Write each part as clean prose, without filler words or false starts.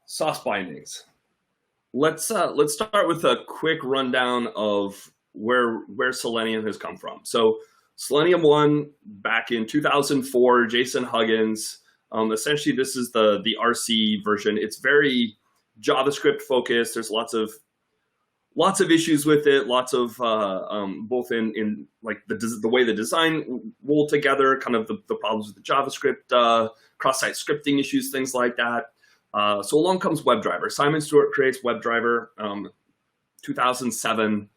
SauceBindings. Let's start with a quick rundown of where Selenium has come from. So Selenium 1 back in 2004, Jason Huggins. Essentially, this is the RC version. It's very JavaScript focused. There's lots of issues with it. Lots of both in like the way the design rolled together, kind of the problems with the JavaScript, cross-site scripting issues, things like that. So along comes WebDriver. Simon Stewart creates WebDriver, 2007,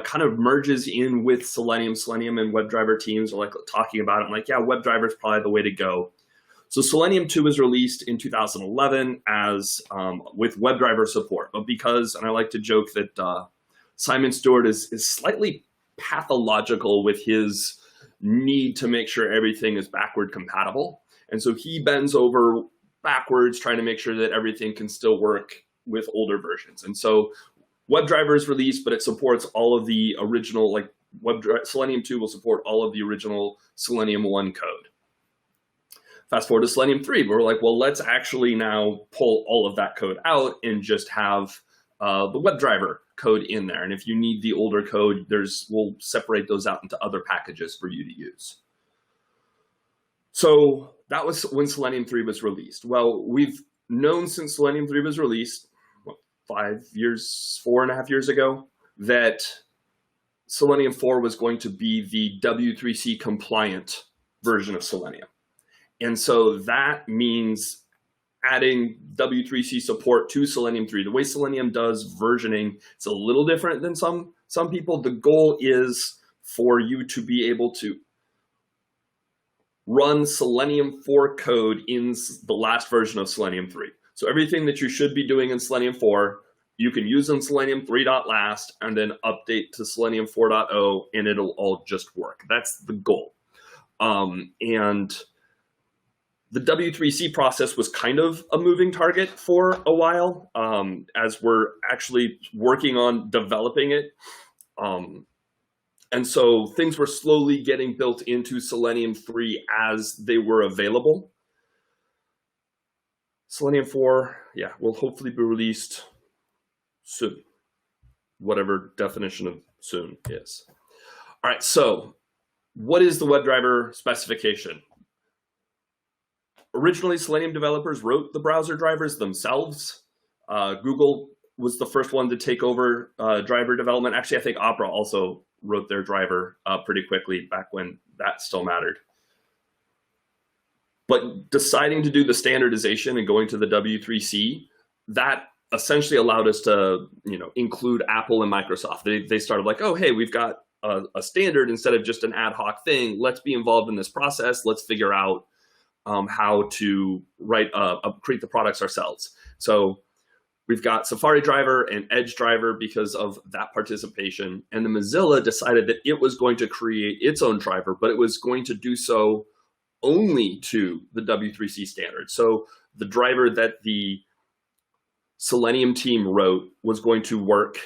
kind of merges in with Selenium. Selenium and WebDriver teams are like talking about it. I'm like, yeah, WebDriver is probably the way to go. So Selenium 2 was released in 2011 as with WebDriver support. But because, and I like to joke that Simon Stewart is slightly pathological with his need to make sure everything is backward compatible. And so he bends over backwards trying to make sure that everything can still work with older versions. And so WebDriver is released, but it supports all of the original, like Selenium 2 will support all of the original Selenium 1 code. Fast forward to Selenium 3, we're like, well, let's actually now pull all of that code out and just have the WebDriver code in there. And if you need the older code, we'll separate those out into other packages for you to use. So that was when Selenium 3 was released. Well, we've known since Selenium 3 was released, what, 4.5 years ago, that Selenium 4 was going to be the W3C compliant version of Selenium. And so that means adding W3C support to Selenium 3. The way Selenium does versioning, it's a little different than some people. The goal is for you to be able to run Selenium 4 code in the last version of Selenium 3. So everything that you should be doing in Selenium 4, you can use in Selenium 3.last and then update to Selenium 4.0 and it'll all just work. That's the goal. And the W3C process was kind of a moving target for a while as we're actually working on developing it. And so things were slowly getting built into Selenium 3 as they were available. Selenium 4, yeah, will hopefully be released soon, whatever definition of soon is. All right, so what is the WebDriver specification? Originally, Selenium developers wrote the browser drivers themselves. Google was the first one to take over driver development. Actually, I think Opera also wrote their driver pretty quickly back when that still mattered. But deciding to do the standardization and going to the W3C, that essentially allowed us to, include Apple and Microsoft. They started like, oh, hey, we've got a standard instead of just an ad hoc thing. Let's be involved in this process. Let's figure out how to create the products ourselves. So we've got Safari driver and Edge driver because of that participation. And the Mozilla decided that it was going to create its own driver, but it was going to do so only to the W3C standard. So the driver that the Selenium team wrote was going to work.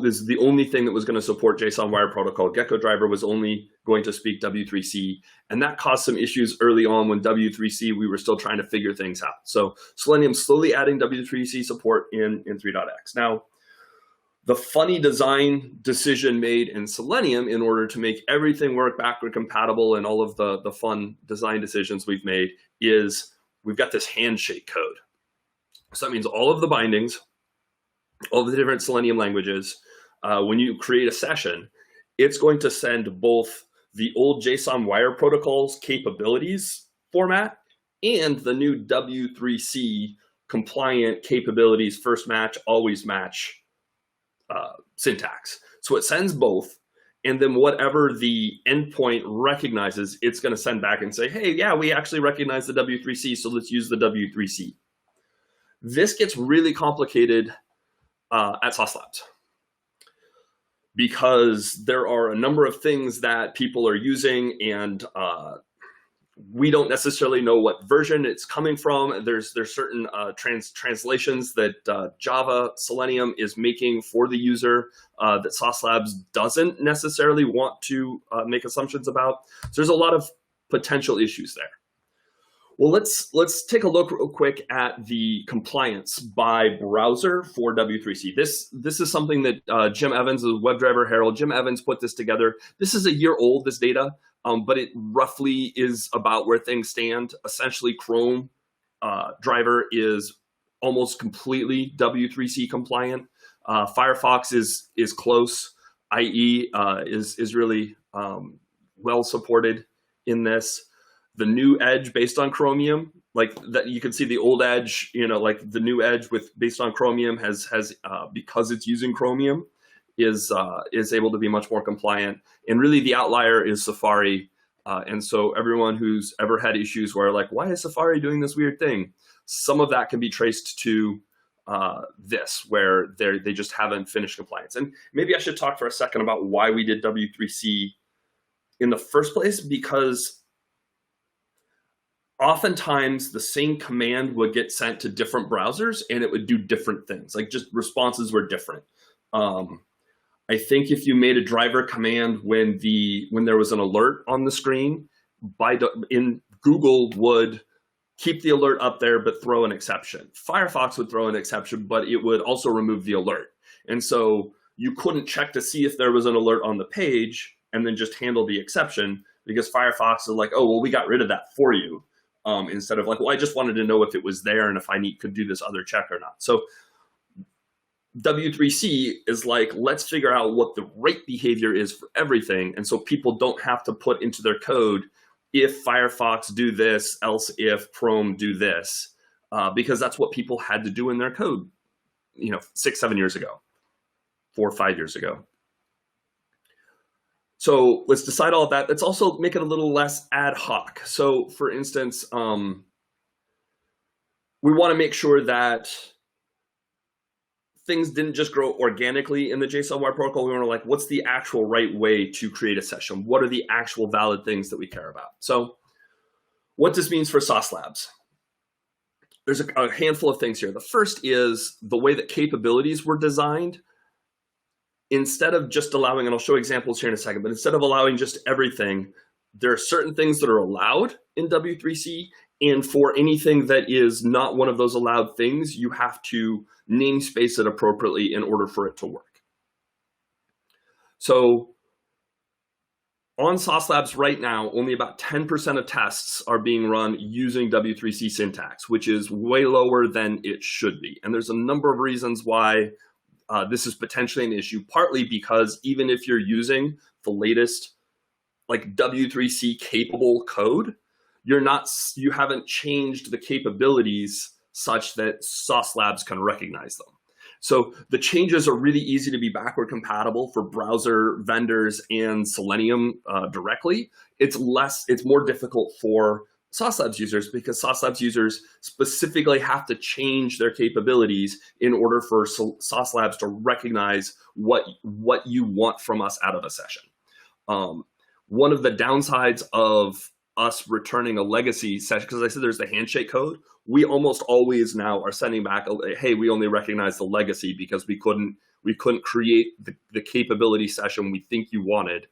This is the only thing that was going to support JSON Wire Protocol. Gecko driver was only going to speak W3C. And that caused some issues early on when W3C, we were still trying to figure things out. So Selenium slowly adding W3C support in 3.x. Now, the funny design decision made in Selenium in order to make everything work backward compatible and all of the fun design decisions we've made is we've got this handshake code. So that means all of the bindings, all the different Selenium languages, when you create a session, it's going to send both the old JSON Wire Protocols capabilities format and the new W3C compliant capabilities first match, always match syntax. So it sends both, and then whatever the endpoint recognizes, it's going to send back and say, hey, yeah, we actually recognize the W3C, so let's use the W3C. This gets really complicated at Sauce Labs because there are a number of things that people are using and we don't necessarily know what version it's coming from. There's certain translations that Java Selenium is making for the user that Sauce Labs doesn't necessarily want to make assumptions about. So there's a lot of potential issues there. Well, let's take a look real quick at the compliance by browser for W3C. This is something that Jim Evans, the WebDriver Herald, Jim Evans put this together. This is a year old, this data, but it roughly is about where things stand. Essentially, Chrome driver is almost completely W3C compliant. Firefox is close. IE is really well supported in this. The new Edge based on Chromium, like that, you can see the old Edge, like the new Edge based on Chromium has because it's using Chromium is able to be much more compliant. And really the outlier is Safari. And so everyone who's ever had issues where like, why is Safari doing this weird thing? Some of that can be traced to this, where they just haven't finished compliance. And maybe I should talk for a second about why we did W3C in the first place, because oftentimes the same command would get sent to different browsers and it would do different things, like just responses were different. I think if you made a driver command when there was an alert on the screen, in Google would keep the alert up there but throw an exception. Firefox would throw an exception, but it would also remove the alert. And so you couldn't check to see if there was an alert on the page and then just handle the exception, because Firefox is like, oh, well, we got rid of that for you. Instead of like, well, I just wanted to know if it was there and if I could do this other check or not. So W3C is like, let's figure out what the right behavior is for everything. And so people don't have to put into their code, if Firefox do this, else if Chrome do this, because that's what people had to do in their code, 6, 7 years ago, 4 or 5 years ago. So let's decide all of that. Let's also make it a little less ad hoc. So for instance, we want to make sure that things didn't just grow organically in the JSON web protocol. We want to like, what's the actual right way to create a session? What are the actual valid things that we care about? So what this means for Sauce Labs. There's a handful of things here. The first is the way that capabilities were designed. Instead of just allowing, and I'll show examples here in a second, but instead of allowing just everything, there are certain things that are allowed in W3C, and for anything that is not one of those allowed things, you have to namespace it appropriately in order for it to work. So on Sauce Labs right now, only about 10% of tests are being run using W3C syntax, which is way lower than it should be. And there's a number of reasons why this is potentially an issue, partly because even if you're using the latest like W3C capable code, you haven't changed the capabilities such that Sauce Labs can recognize them. So the changes are really easy to be backward compatible for browser vendors and Selenium directly. It's more difficult for Sauce Labs users, because Sauce Labs users specifically have to change their capabilities in order for Sauce Labs to recognize what you want from us out of a session. One of the downsides of us returning a legacy session, because I said there's the handshake code, we almost always now are sending back, hey, we only recognize the legacy because we couldn't create the capability session we think you wanted.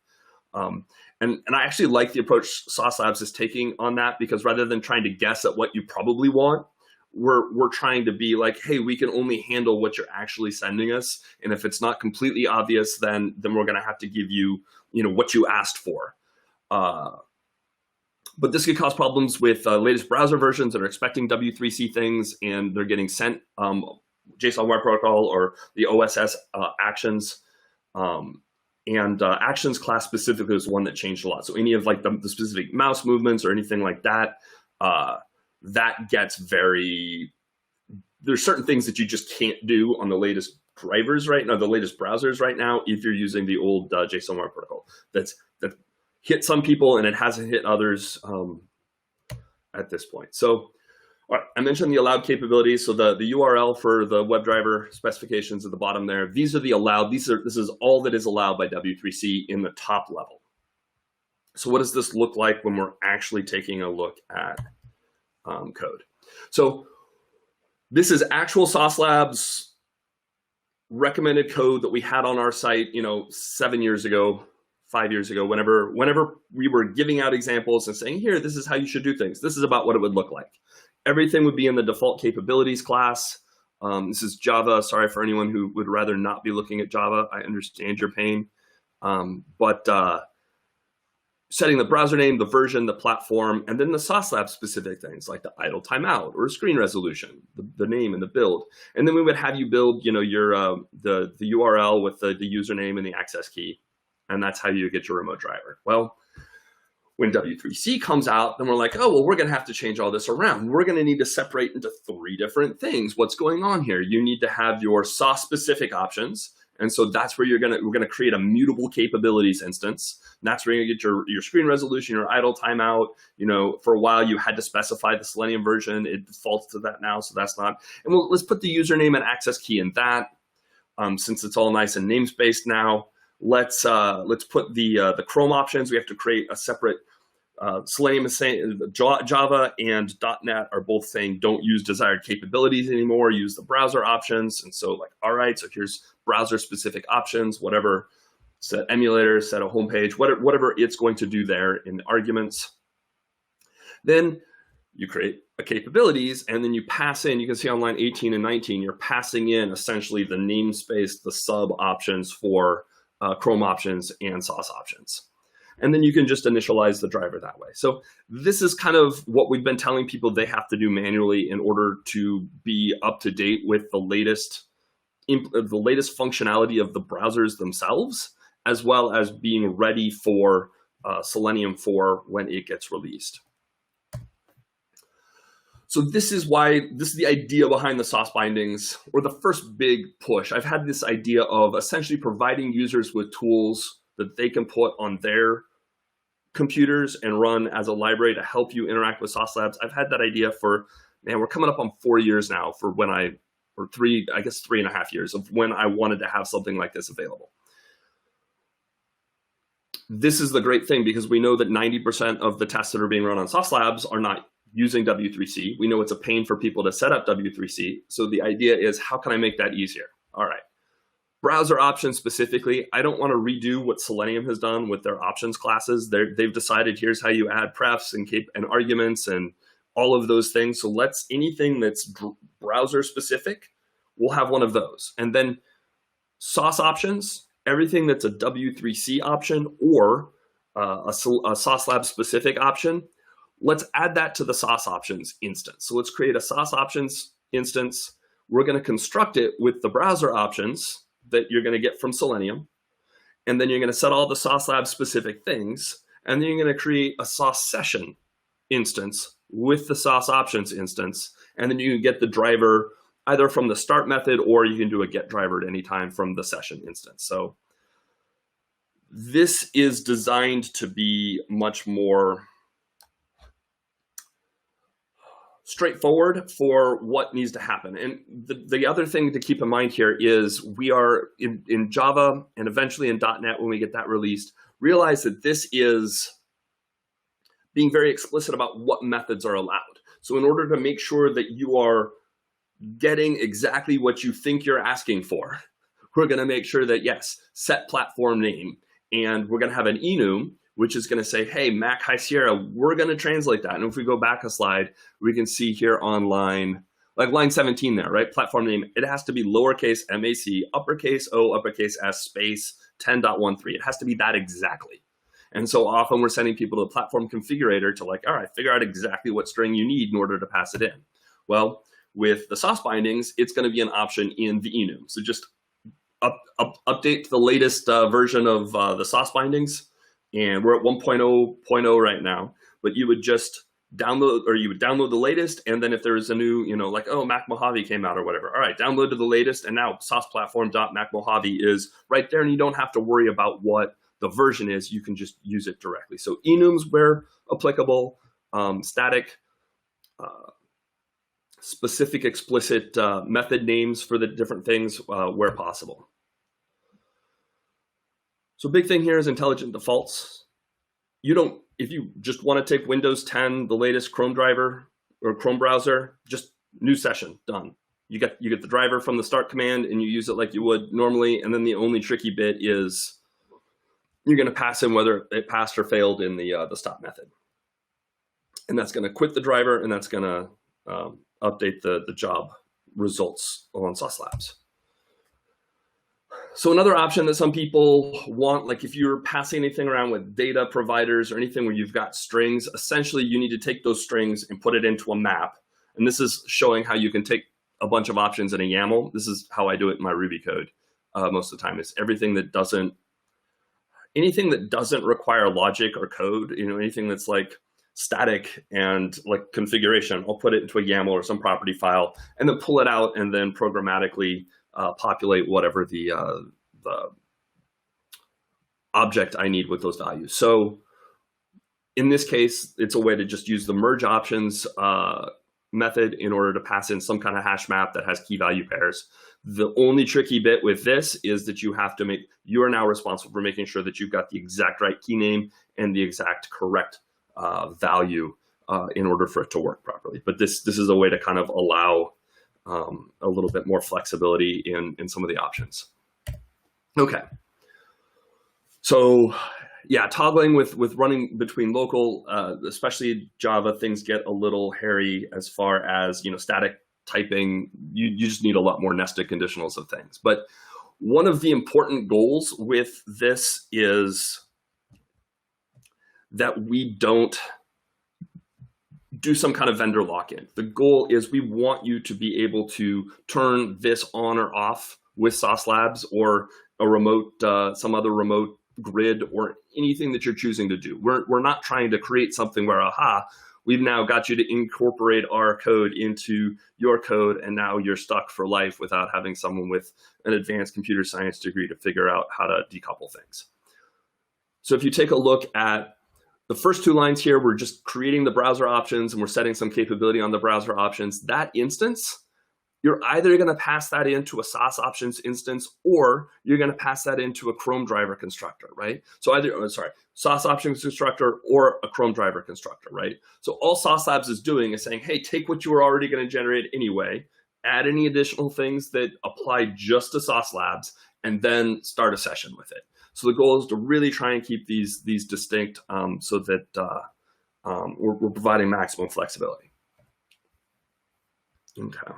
And I actually like the approach Sauce Labs is taking on that, because rather than trying to guess at what you probably want, we're trying to be like, hey, we can only handle what you're actually sending us. And if it's not completely obvious, then we're going to have to give you, what you asked for. But this could cause problems with latest browser versions that are expecting W3C things, and they're getting sent JSON Web Protocol or the OSS actions. And actions class specifically is one that changed a lot. So any of like the specific mouse movements or anything like that, that gets there's certain things that you just can't do on the latest drivers right now, the latest browsers right now, if you're using the old JSON Web Protocol. That hit some people and it hasn't hit others at this point. So all right, I mentioned the allowed capabilities. So the URL for the WebDriver specifications at the bottom there, these are the allowed, this is all that is allowed by W3C in the top level. So what does this look like when we're actually taking a look at code? So this is actual Sauce Labs recommended code that we had on our site, 7 years ago, 5 years ago, whenever we were giving out examples and saying, here, this is how you should do things. This is about what it would look like. Everything would be in the default capabilities class. This is Java. Sorry for anyone who would rather not be looking at Java. I understand your pain. Setting the browser name, the version, the platform, and then the Sauce Lab specific things like the idle timeout or screen resolution, the name and the build. And then we would have you build, your the URL with the username and the access key, and that's how you get your remote driver. Well, when W3C comes out, then we're like, oh, well, we're going to have to change all this around. We're going to need to separate into 3 different things. What's going on here? You need to have your Sauce specific options. And so that's where we're going to create a mutable capabilities instance. And that's where you're going to get your screen resolution, your idle timeout. For a while you had to specify the Selenium version. It defaults to that now, so that's not. And let's put the username and access key in that. Since it's all nice and namespaced now, let's put the Chrome options. We have to create a separate. Selenium is saying Java and .NET are both saying don't use desired capabilities anymore, use the browser options. And so all right, so here's browser specific options, whatever, set emulator, set a homepage, whatever it's going to do there in the arguments. Then you create a capabilities and then you pass in, you can see on line 18 and 19, you're passing in essentially the namespace, the sub options for Chrome options and Sauce options. And then you can just initialize the driver that way. So this is kind of what we've been telling people they have to do manually in order to be up to date with the latest functionality of the browsers themselves, as well as being ready for Selenium 4 when it gets released. So this is the idea behind the SauceBindings, or the first big push. I've had this idea of essentially providing users with tools that they can put on their computers and run as a library to help you interact with Sauce Labs. I've had that idea for, we're coming up on 4 years now for when I 3.5 years of when I wanted to have something like this available. This is the great thing because we know that 90% of the tests that are being run on Sauce Labs are not using W3C. We know it's a pain for people to set up W3C. So the idea is, how can I make that easier? All right. Browser options specifically, I don't want to redo what Selenium has done with their options classes. They've decided here's how you add prefs and arguments and all of those things. So anything that's browser specific, we'll have one of those. And then Sauce options, everything that's a W3C option or a Sauce Lab specific option, let's add that to the Sauce options instance. So let's create a Sauce options instance. We're going to construct it with the browser options that you're going to get from Selenium. And then you're going to set all the Sauce Lab specific things. And then you're going to create a Sauce session instance with the Sauce options instance. And then you can get the driver either from the start method, or you can do a get driver at any time from the session instance. So this is designed to be much more straightforward for what needs to happen. And the other thing to keep in mind here is we are in Java and eventually in .NET when we get that released, realize that this is being very explicit about what methods are allowed. So in order to make sure that you are getting exactly what you think you're asking for, we're going to make sure that, yes, set platform name, and we're going to have an enum, which is going to say, hey, Mac High Sierra, we're going to translate that. And if we go back a slide, we can see here on line 17 there, right? Platform name, it has to be lowercase MAC, uppercase O, uppercase S, space 10.13. It has to be that exactly. And so often we're sending people to the platform configurator to all right, figure out exactly what string you need in order to pass it in. Well, with the SauceBindings, it's going to be an option in the enum. So just update the latest version of the SauceBindings. And we're at 1.0.0 right now, but you would just download, or you would download the latest. And then if there's a new, oh, Mac Mojave came out or whatever. All right, download to the latest. And now sauceplatform.macmojave is right there. And you don't have to worry about what the version is. You can just use it directly. So enums where applicable, static, specific, explicit method names for the different things where possible. So big thing here is intelligent defaults. If you just want to take Windows 10, the latest Chrome driver or Chrome browser, just new session, done. You get the driver from the start command and you use it like you would normally. And then the only tricky bit is you're going to pass in whether it passed or failed in the stop method. And that's going to quit the driver, and that's going to update the job results on Sauce Labs. So another option that some people want, like if you're passing anything around with data providers or anything where you've got strings, essentially you need to take those strings and put it into a map. And this is showing how you can take a bunch of options in a YAML. This is how I do it in my Ruby code most of the time. Is anything that doesn't require logic or code, anything that's like static and like configuration, I'll put it into a YAML or some property file and then pull it out and then programmatically populate whatever the object I need with those values. So in this case, it's a way to just use the merge options method in order to pass in some kind of hash map that has key value pairs. The only tricky bit with this is that you are now responsible for making sure that you've got the exact right key name and the exact correct value in order for it to work properly. But this is a way to kind of allow a little bit more flexibility in some of the options. Okay. So yeah, toggling with running between local, especially Java, things get a little hairy as far as static typing. You just need a lot more nested conditionals of things. But one of the important goals with this is that we don't do some kind of vendor lock-in. The goal is we want you to be able to turn this on or off with Sauce Labs or a remote, some other remote grid or anything that you're choosing to do. We're not trying to create something where, aha, we've now got you to incorporate our code into your code and now you're stuck for life without having someone with an advanced computer science degree to figure out how to decouple things. So if you take a look at the first two lines here, we're just creating the browser options and we're setting some capability on the browser options. That instance, you're either going to pass that into a Sauce options instance or you're going to pass that into a Chrome driver constructor, right? So Sauce options constructor or a Chrome driver constructor, right? So all Sauce Labs is doing is saying, hey, take what you were already going to generate anyway, add any additional things that apply just to Sauce Labs, and then start a session with it. So the goal is to really try and keep these distinct so that we're providing maximum flexibility. Okay.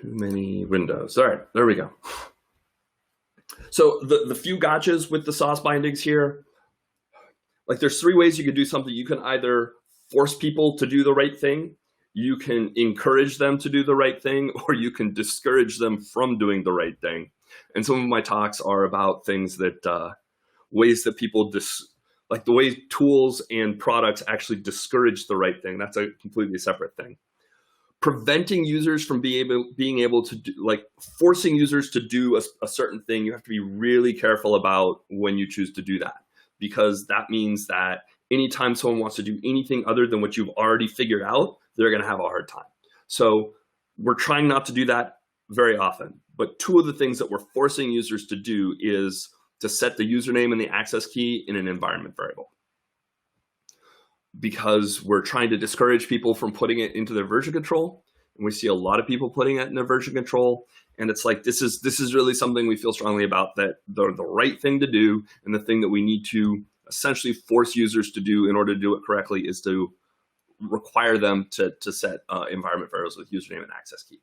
Too many windows. All right, there we go. So the few gotchas with the SauceBindings here, like there's three ways you can do something. You can either force people to do the right thing, you can encourage them to do the right thing, or you can discourage them from doing the right thing. And some of my talks are about things that, ways that people, like the way tools and products actually discourage the right thing. That's a completely separate thing. Preventing users from being able to do, like forcing users to do a certain thing, you have to be really careful about when you choose to do that, because that means that anytime someone wants to do anything other than what you've already figured out, they're going to have a hard time. So we're trying not to do that very often. But two of the things that we're forcing users to do is to set the username and the access key in an environment variable, because we're trying to discourage people from putting it into their version control. And we see a lot of people putting it in their version control. And it's like, this is really something we feel strongly about, that the right thing to do and the thing that we need to essentially force users to do in order to do it correctly is to require them to set environment variables with username and access key.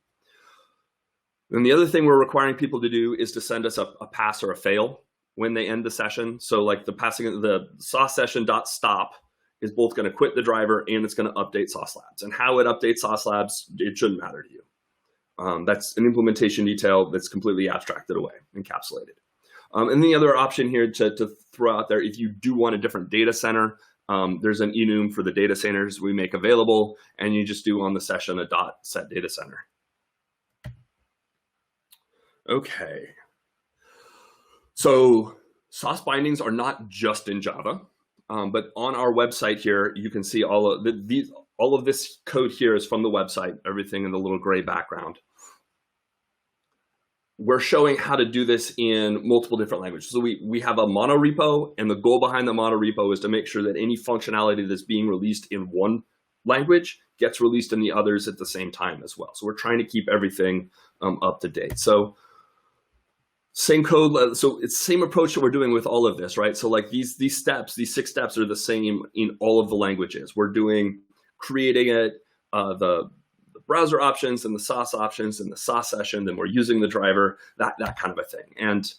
And the other thing we're requiring people to do is to send us a pass or a fail when they end the session. So like the sauce session.stop is both going to quit the driver and it's going to update Sauce Labs. And how it updates Sauce Labs, it shouldn't matter to you. That's an implementation detail that's completely abstracted away, encapsulated. And the other option here to throw out there, if you do want a different data center, there's an enum for the data centers we make available, and you just do on the session a .set data center. Okay. So SauceBindings are not just in Java, but on our website here, you can see all of this code here is from the website, everything in the little gray background. We're showing how to do this in multiple different languages. So we have a mono repo, and the goal behind the mono repo is to make sure that any functionality that's being released in one language gets released in the others at the same time as well. So we're trying to keep everything up to date. So same code, so it's the same approach that we're doing with all of this, right? So like these steps, these 6 steps are the same in all of the languages. We're doing creating it, the browser options and the sauce options and the sauce session, then we're using the driver, that kind of a thing. And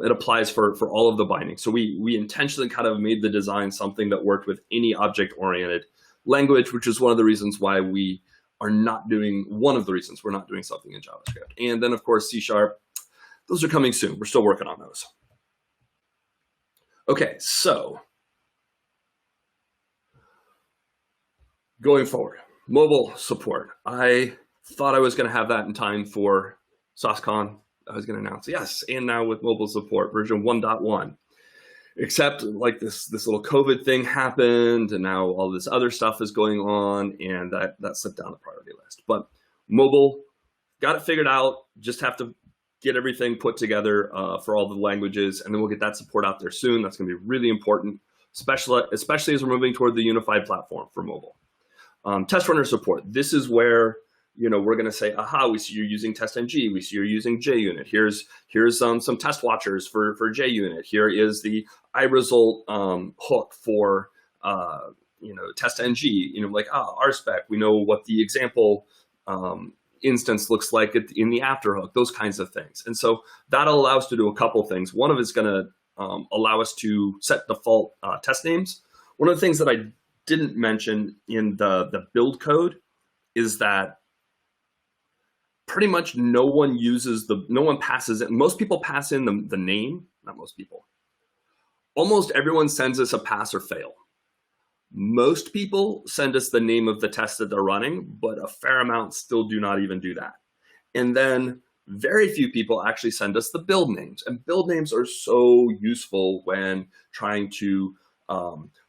it applies for all of the bindings. So we intentionally kind of made the design something that worked with any object-oriented language, which is one of the reasons why we are not doing, one of the reasons we're not doing something in JavaScript. And then of course, C#, those are coming soon. We're still working on those. Okay, so going forward, mobile support. I thought I was going to have that in time for SauceCon. I was going to announce, yes, and now with mobile support, version 1.1. Except like this little COVID thing happened, and now all this other stuff is going on, and that slipped down the priority list. But mobile, got it figured out. Just have to get everything put together for all the languages, and then we'll get that support out there soon. That's going to be really important, especially as we're moving toward the unified platform for mobile. Test runner support. This is where we're going to say, aha, we see you're using TestNG. We see you're using JUnit. Here's some test watchers for JUnit. Here is the iResult hook for TestNG. Like RSpec. We know what the example instance looks like in the after hook. Those kinds of things. And so that'll allow us to do a couple things. One of it is going to allow us to set default test names. One of the things that I didn't mention in the build code is that pretty much no one passes it. Most people pass in the name, not most people. Almost everyone sends us a pass or fail. Most people send us the name of the test that they're running, but a fair amount still do not even do that. And then very few people actually send us the build names. And build names are so useful when trying to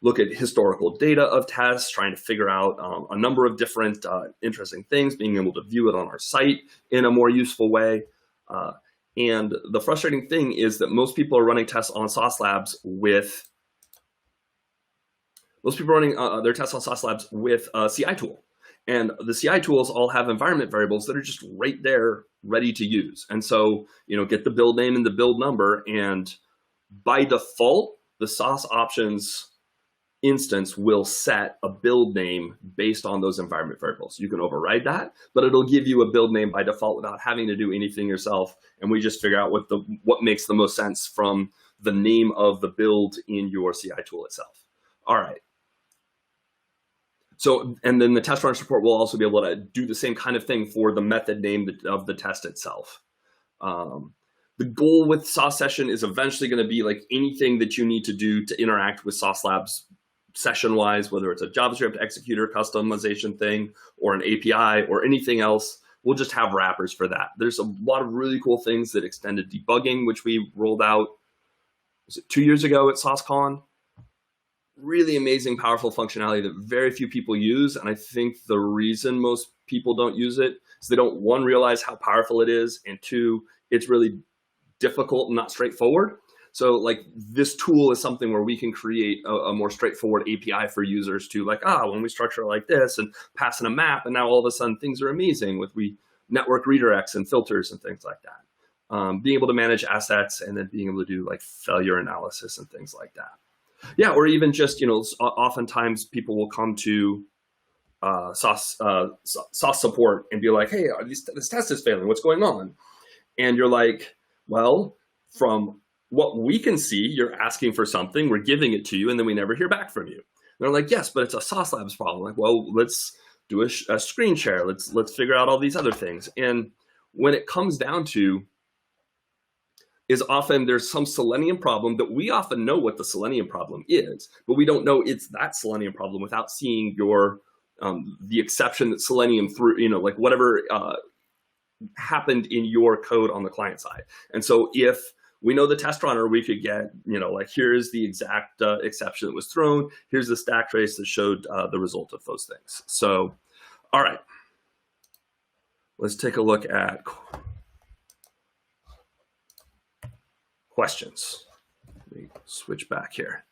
look at historical data of tests, trying to figure out a number of different interesting things, being able to view it on our site in a more useful way. And the frustrating thing is that most people are running tests on Sauce Labs with their tests on Sauce Labs with a CI tool. And the CI tools all have environment variables that are just right there, ready to use. And so, get the build name and the build number, and by default, the Sauce options instance will set a build name based on those environment variables. You can override that, but it'll give you a build name by default without having to do anything yourself. And we just figure out what makes the most sense from the name of the build in your CI tool itself. All right. So, and then the test runner support will also be able to do the same kind of thing for the method name of the test itself. The goal with Sauce Session is eventually going to be like anything that you need to do to interact with Sauce Labs session-wise, whether it's a JavaScript executor customization thing or an API or anything else, we'll just have wrappers for that. There's a lot of really cool things that extended debugging, which we rolled out, was it 2 years ago at SauceCon? Really amazing, powerful functionality that very few people use. And I think the reason most people don't use it is they don't, one, realize how powerful it is, and two, it's really difficult and not straightforward. So like this tool is something where we can create a more straightforward API for users to like, when we structure it like this and pass in a map, and now all of a sudden things are amazing with network redirects and filters and things like that. Being able to manage assets and then being able to do like failure analysis and things like that. Yeah, or even just, oftentimes people will come to Sauce support and be like, hey, this test is failing, what's going on? And you're like, well, from what we can see, you're asking for something, we're giving it to you, and then we never hear back from you. And they're like, yes, but it's a Sauce Labs problem. Like, well, let's do a screen share. Let's figure out all these other things. And when it comes down to is often there's some Selenium problem that we often know what the Selenium problem is, but we don't know it's that Selenium problem without seeing your the exception that Selenium threw, like whatever happened in your code on the client side. And so if we know the test runner, we could get, like here's the exact exception that was thrown. Here's the stack trace that showed the result of those things. So, all right, let's take a look at questions. Let me switch back here.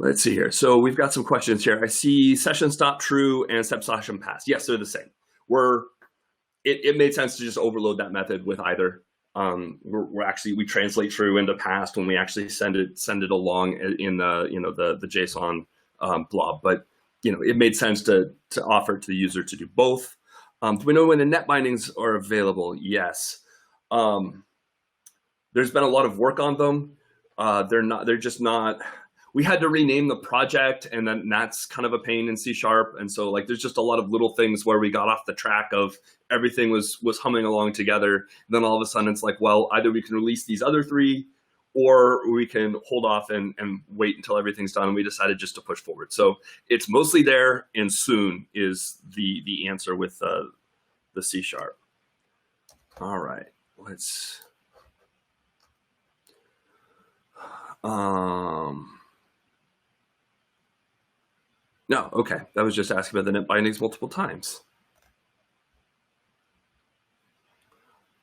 Let's see here. So we've got some questions here. I see session stop true and step session pass. Yes, they're the same. It made sense to just overload that method with either. We translate true into past when we actually send it along in the JSON blob. But it made sense to offer it to the user to do both. Do we know when the net bindings are available? Yes. There's been a lot of work on them. They're just not. We had to rename the project, and then that's kind of a pain in C#. And so there's just a lot of little things where we got off the track of everything was humming along together. And then all of a sudden it's like, well, either we can release these other 3 or we can hold off and wait until everything's done. And we decided just to push forward. So it's mostly there, and soon is the answer with the C#. All right, let's. No, okay. That was just asking about the net bindings multiple times.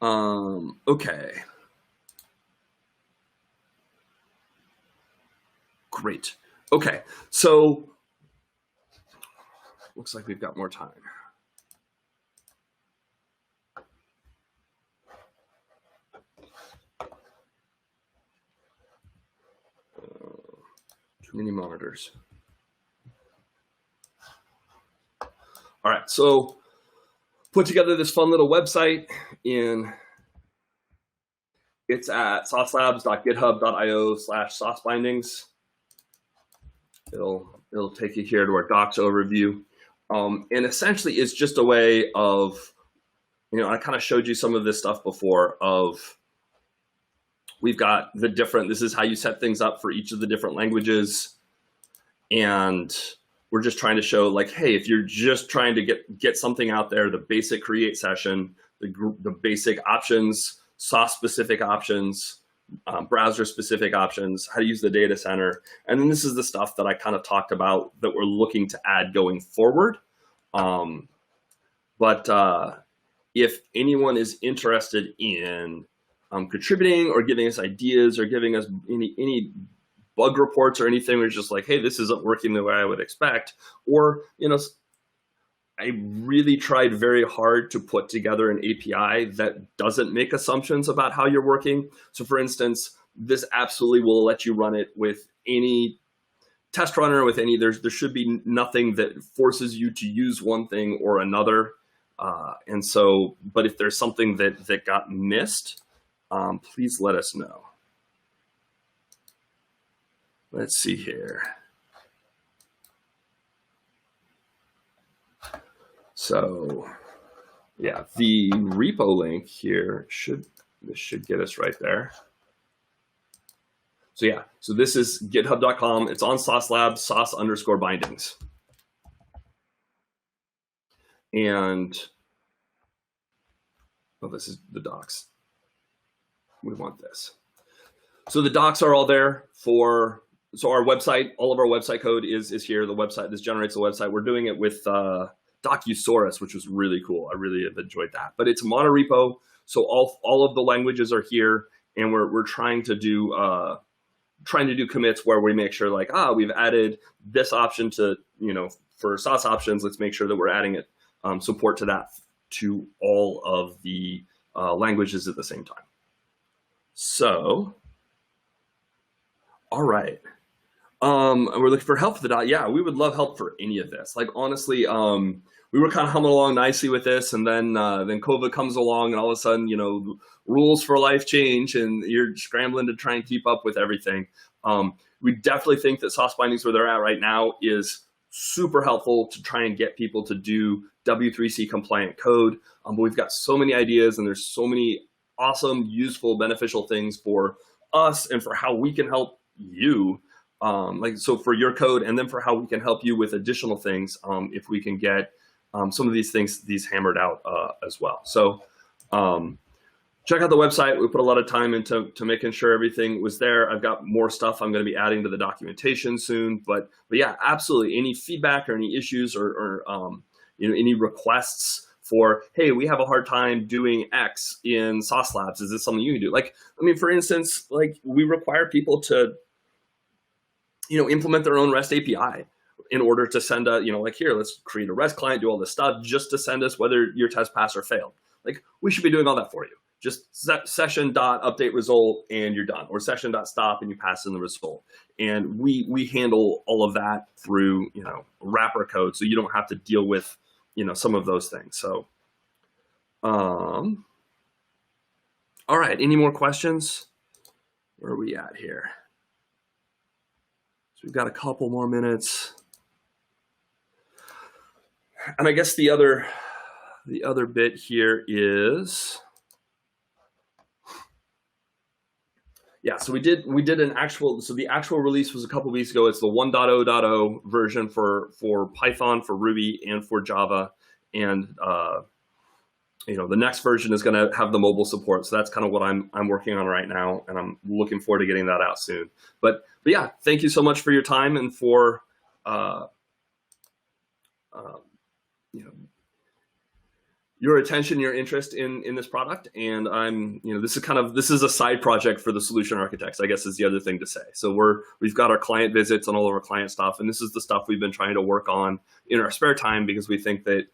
Okay. Great. Okay, so looks like we've got more time. Too many monitors. All right, so put together this fun little website it's at saucelabs.github.io/saucebindings. It'll take you here to our docs overview. And essentially it's just a way of, I kind of showed you some of this stuff before of, we've got this is how you set things up for each of the different languages. And we're just trying to show hey, if you're just trying to get something out there, the basic create session, the basic options, sauce specific options, browser specific options, how to use the data center. And then this is the stuff that I kind of talked about that we're looking to add going forward. But if anyone is interested in contributing or giving us ideas or giving us any bug reports or anything, we're just hey, this isn't working the way I would expect. Or, I really tried very hard to put together an API that doesn't make assumptions about how you're working. So for instance, this absolutely will let you run it with any test runner, with there should be nothing that forces you to use one thing or another. And so, but if there's something that got missed, please let us know. Let's see here. So yeah, the repo link here should get us right there. So yeah, so this is github.com. It's on Sauce Labs, sauce_bindings. And this is the docs. We want this. So the docs are all there so our website, all of our website code is here. The website, this generates the website. We're doing it with Docusaurus, which was really cool. I really have enjoyed that. But it's a monorepo, so all of the languages are here, and we're trying to do commits where we make sure we've added this option to for sauce options. Let's make sure that we're adding it support to that to all of the languages at the same time. So, all right. We're looking for help for the dot. Yeah, we would love help for any of this. Honestly, we were kind of humming along nicely with this, and then COVID comes along, and all of a sudden, rules for life change, and you're scrambling to try and keep up with everything. We definitely think that SauceBindings, where they're at right now, is super helpful to try and get people to do W3C compliant code. But we've got so many ideas, and there's so many awesome, useful, beneficial things for us and for how we can help you. So for your code, and then for how we can help you with additional things, if we can get some of these hammered out as well. So check out the website. We put a lot of time into making sure everything was there. I've got more stuff I'm going to be adding to the documentation soon. But yeah, absolutely. Any feedback or any issues or any requests for, hey, we have a hard time doing X in Sauce Labs. Is this something you can do? For instance, we require people to implement their own REST API in order to send a, like here, let's create a REST client, do all this stuff just to send us whether your test passed or failed. Like we should be doing all that for you. Just session.update result and you're done, or session.stop and you pass in the result. And we handle all of that through, wrapper code, so you don't have to deal with, some of those things. So, all right, any more questions? Where are we at here? So we've got a couple more minutes. And I guess the other bit here is, yeah, so we did an actual, so the actual release was a couple weeks ago. It's the 1.0.0 version for Python, for Ruby, and for Java. And the next version is going to have the mobile support. So that's kind of what I'm working on right now, and I'm looking forward to getting that out soon. But yeah, thank you so much for your time and for your attention, your interest in this product. And I'm, this is a side project for the solution architects, I guess is the other thing to say. So we've got our client visits and all of our client stuff, and this is the stuff we've been trying to work on in our spare time because we think that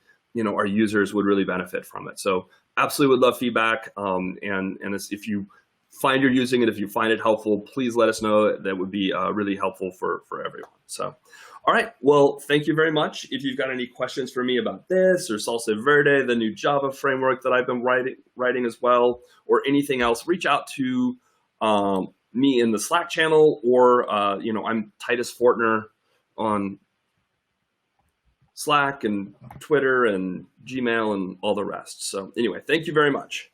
our users would really benefit from it. So absolutely would love feedback. And if you find you're using it, if you find it helpful, please let us know. That would be really helpful for everyone. So, all right, well, thank you very much. If you've got any questions for me about this or Salsa Verde, the new Java framework that I've been writing as well, or anything else, reach out to me in the Slack channel, or I'm Titus Fortner on Slack and Twitter and Gmail and all the rest. So anyway, thank you very much.